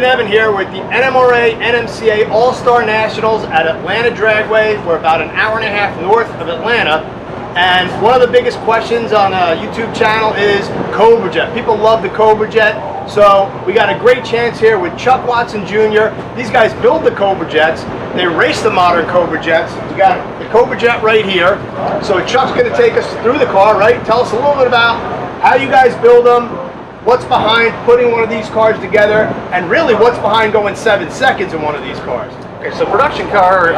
and Evan here with the NMCA All-Star Nationals at Atlanta Dragway. We're about an hour and a half north of Atlanta. And one of the biggest questions on a YouTube channel is Cobra Jet. People love the Cobra Jet. So we got a great chance here with Chuck Watson Jr. These guys build the Cobra Jets. They race the modern Cobra Jets. We got the Cobra Jet right here. So Chuck's going to take us through the car, right? Tell us a little bit about how you guys build them, what's behind putting one of these cars together, and really what's behind going 7 seconds in one of these cars. Okay, so production car,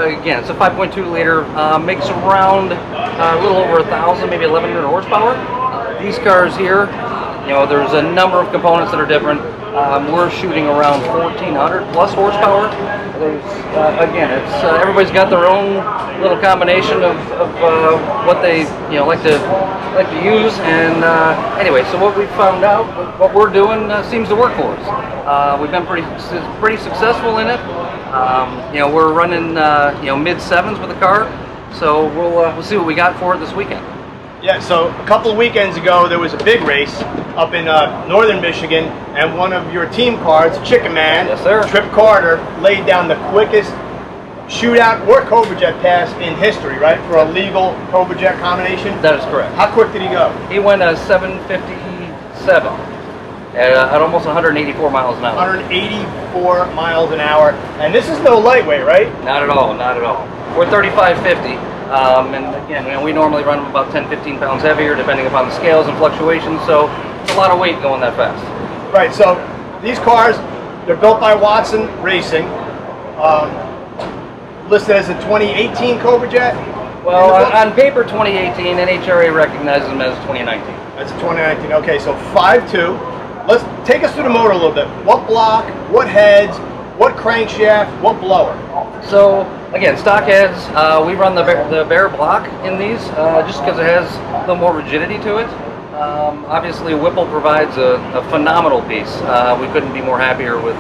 again, it's a 5.2 liter, makes around a little over 1,000, maybe 1,100 horsepower. These cars here, you know, there's a number of components that are different. We're shooting around 1,400 plus horsepower. There's, again, it's everybody's got their own little combination of what they like to use. And anyway, so what we found out, what we're doing seems to work for us. We've been pretty successful in it. We're running mid sevens with the car, so we'll see what we got for it this weekend. Yeah, so a couple of weekends ago there was a big race up in northern Michigan, and one of your team cars, Chicken Man, yes, sir, Trip Carter, laid down the quickest shootout or Cobra Jet pass in history, right, for a legal Cobra Jet combination? That is correct. How quick did he go? He went 7:57 at almost 184 miles an hour. 184 miles an hour, and this is no lightweight, right? Not at all, not at all. We're 3550. And again, we normally run them about 10-15 pounds heavier depending upon the scales and fluctuations, so it's a lot of weight going that fast. Right, so these cars, they're built by Watson Racing, listed as a 2018 Cobra Jet. Well, on paper 2018, NHRA recognizes them as 2019. That's a 2019, okay, so 5.2. Let's take us through the motor a little bit. What block, what heads, what crankshaft, what blower? So, again, stock heads, we run the bare block in these just because it has a little more rigidity to it. Obviously, Whipple provides a phenomenal piece. We couldn't be more happier with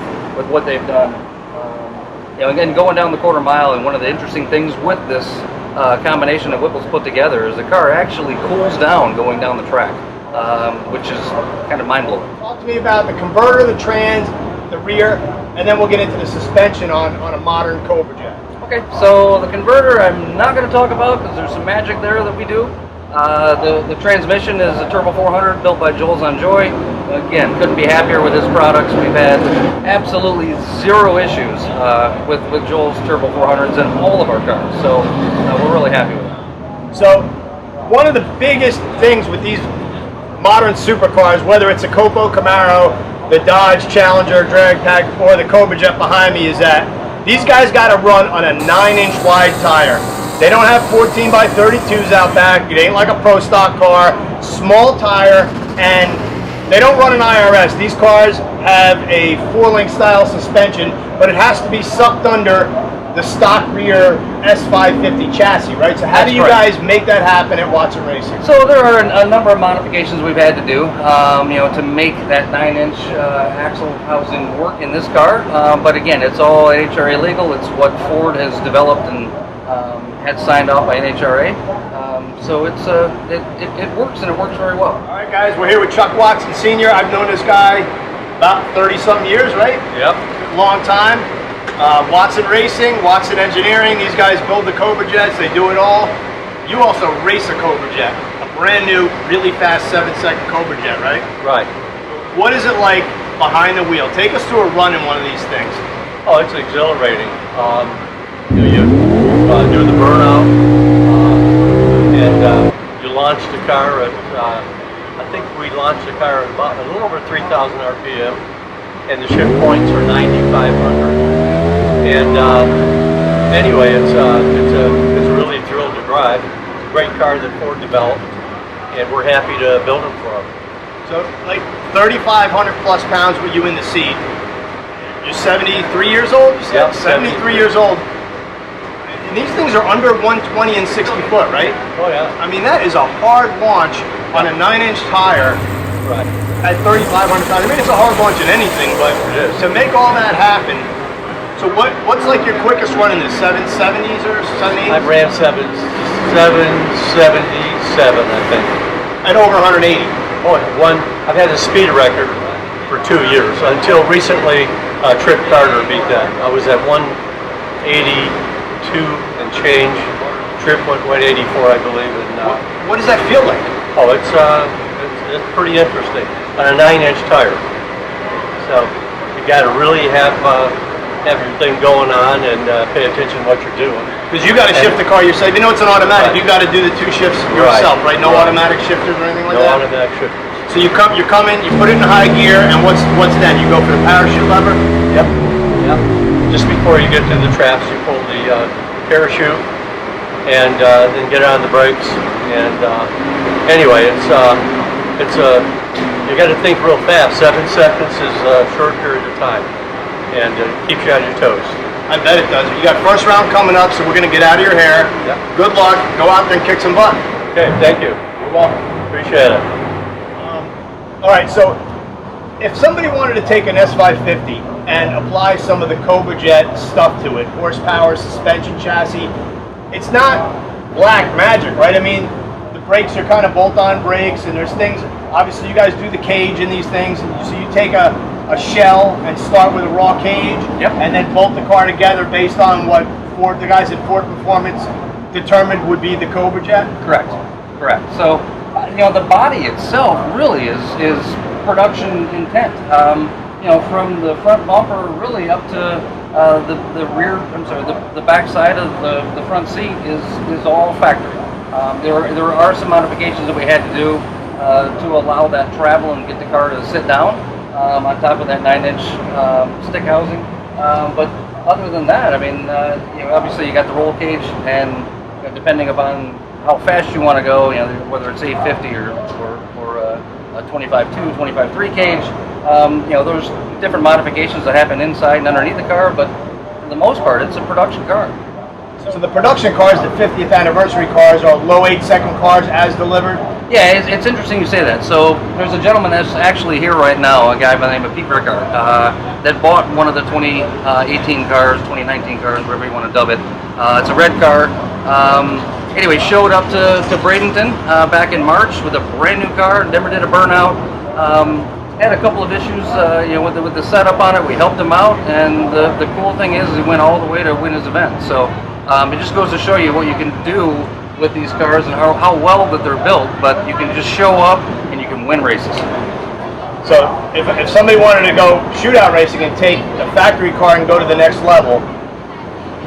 what they've done. Again, going down the quarter mile, and one of the interesting things with this combination that Whipple's put together is the car actually cools down going down the track, which is kind of mind-blowing. Talk to me about the converter, the trans, the rear, and then we'll get into the suspension on a modern Cobra Jet. Okay, so the converter I'm not going to talk about because there's some magic there that we do. The transmission is a Turbo 400 built by Joel's on Joy. Again, couldn't be happier with his products. We've had absolutely zero issues with Joel's Turbo 400s in all of our cars, so we're really happy with that. So one of the biggest things with these modern supercars, whether it's a Copo Camaro, the Dodge Challenger drag pack, or the Cobra Jet behind me, is that these guys got to run on a 9-inch wide tire. They don't have 14 by 32s out back. It ain't like a pro stock car. Small tire, and they don't run an IRS. These cars have a 4-link style suspension, but it has to be sucked under the stock rear S550 chassis, right? So how do you guys make that happen at Watson Racing? So there are a number of modifications we've had to do, to make that 9-inch axle housing work in this car. But again, it's all NHRA legal. It's what Ford has developed and had signed off by NHRA. So it works, and it works very well. All right, guys, we're here with Chuck Watson Sr. I've known this guy about 30-something years, right? Yep. Long time. Watson Racing, Watson Engineering, these guys build the Cobra Jets, they do it all. You also race a Cobra Jet, a brand new, really fast 7-second Cobra Jet, right? Right. What is it like behind the wheel? Take us through a run in one of these things. Oh, it's exhilarating. You do the burnout, and you launch the car at, I think we launched the car at about a little over 3,000 RPM, and the shift points are 9,500. And anyway, it's really thrilled to drive. It's a great car that Ford developed, and we're happy to build them for them. So, like 3,500 plus pounds with you in the seat. You're 73 years old, you said? Yep, 73 years old. And these things are under 120 and 60 foot, right? Oh yeah. I mean, that is a hard launch on a 9-inch tire. Right. At 3,500 pounds. I mean, it's a hard launch in anything, but to make all that happen. So what's like your quickest run in this? 770s or 780s? I've ran 777, I think. At over 180. Oh, I've had a speed record for 2 years until recently. Trip Carter beat that. I was at 182 and change. Trip went 184, I believe. And What does that feel like? oh, it's pretty interesting on a 9-inch tire. So you got to really have your thing going on and pay attention to what you're doing. Because you got to shift the car yourself. You know it's an automatic. Right. You got to do the 2 shifts yourself, right? No automatic shifters or anything like No that. automatic shifters. So you come in, you put it in high gear, and what's then? You go for the parachute lever. Yep. Yep. Just before you get to the traps, you pull the parachute and then get on the brakes. And anyway, you got to think real fast. 7 seconds is a short period of time, and keeps you on your toes. I bet it does. You got first round coming up, so we're gonna get out of your hair. Yep. Good luck. Go out there and kick some butt. Okay, thank you. You're welcome. Appreciate it. All right, so if somebody wanted to take an S550 and apply some of the Cobra Jet stuff to it, horsepower, suspension, chassis, it's not black magic, right? I mean, the brakes are kind of bolt-on brakes, and there's things, obviously you guys do the cage in these things, and so you take a shell and start with a raw cage, Yep. and then bolt the car together based on what the guys at Ford Performance determined would be the Cobra Jet? Correct. So, the body itself really is production intent. From the front bumper really up to the rear. The back side of the front seat is all factory. There are some modifications that we had to do to allow that travel and get the car to sit down on top of that 9-inch stick housing. But other than that, I mean, obviously you got the roll cage, and depending upon how fast you want to go, whether it's 850 or a 25.2, 25.3 cage, there's different modifications that happen inside and underneath the car, but for the most part, it's a production car. So the production cars, the 50th anniversary cars, are low 8-second cars as delivered? Yeah, it's interesting you say that. So there's a gentleman that's actually here right now, a guy by the name of Pete Rickard, that bought one of the 2018 cars, 2019 cars, whatever you want to dub it. It's a red car. Anyway, showed up to Bradenton back in March with a brand new car, never did a burnout. Had a couple of issues with the setup on it. We helped him out, and the cool thing is he went all the way to win his event. So it just goes to show you what you can do with these cars and how well that they're built, but you can just show up and you can win races. So if somebody wanted to go shootout racing and take a factory car and go to the next level,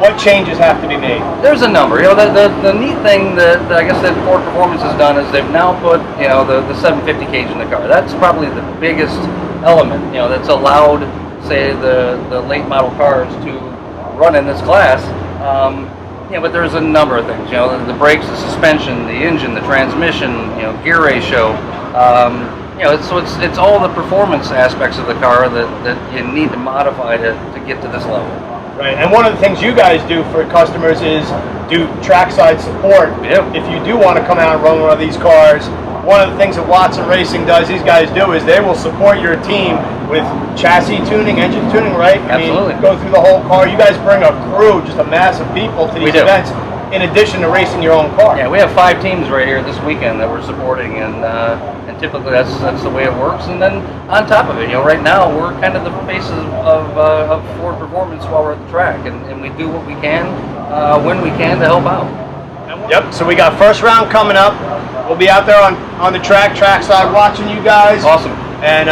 what changes have to be made? There's a number. The neat thing that I guess that Ford Performance has done is they've now put the 750 cage in the car. That's probably the biggest element that's allowed, say, the late model cars to run in this class. But there's a number of things. The brakes, the suspension, the engine, the transmission, gear ratio. It's all the performance aspects of the car that you need to modify to get to this level. Right, and one of the things you guys do for customers is do trackside support. Yep. If you do want to come out and run one of these cars, one of the things that Watson Racing does, these guys do, is they will support your team with chassis tuning, engine tuning, right? Absolutely. I mean, go through the whole car. You guys bring a crew, just a mass of people to these events, in addition to racing your own car. Yeah, we have 5 teams right here this weekend that we're supporting, and typically that's the way it works. And then on top of it, right now we're kind of the faces of Ford Performance while we're at the track, and we do what we can when we can to help out. Yep. So we got first round coming up. We'll be out there on the trackside watching you guys. Awesome. And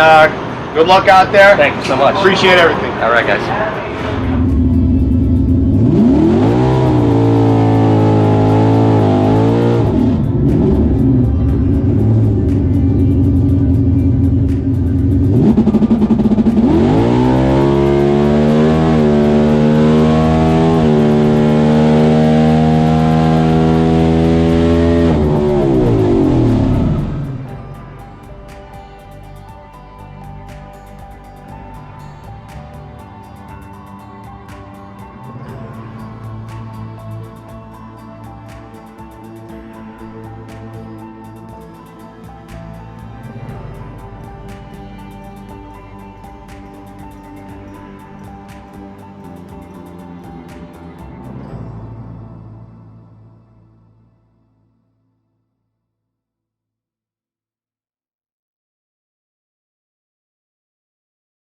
good luck out there. Thank you so much. Appreciate everything. All right, guys.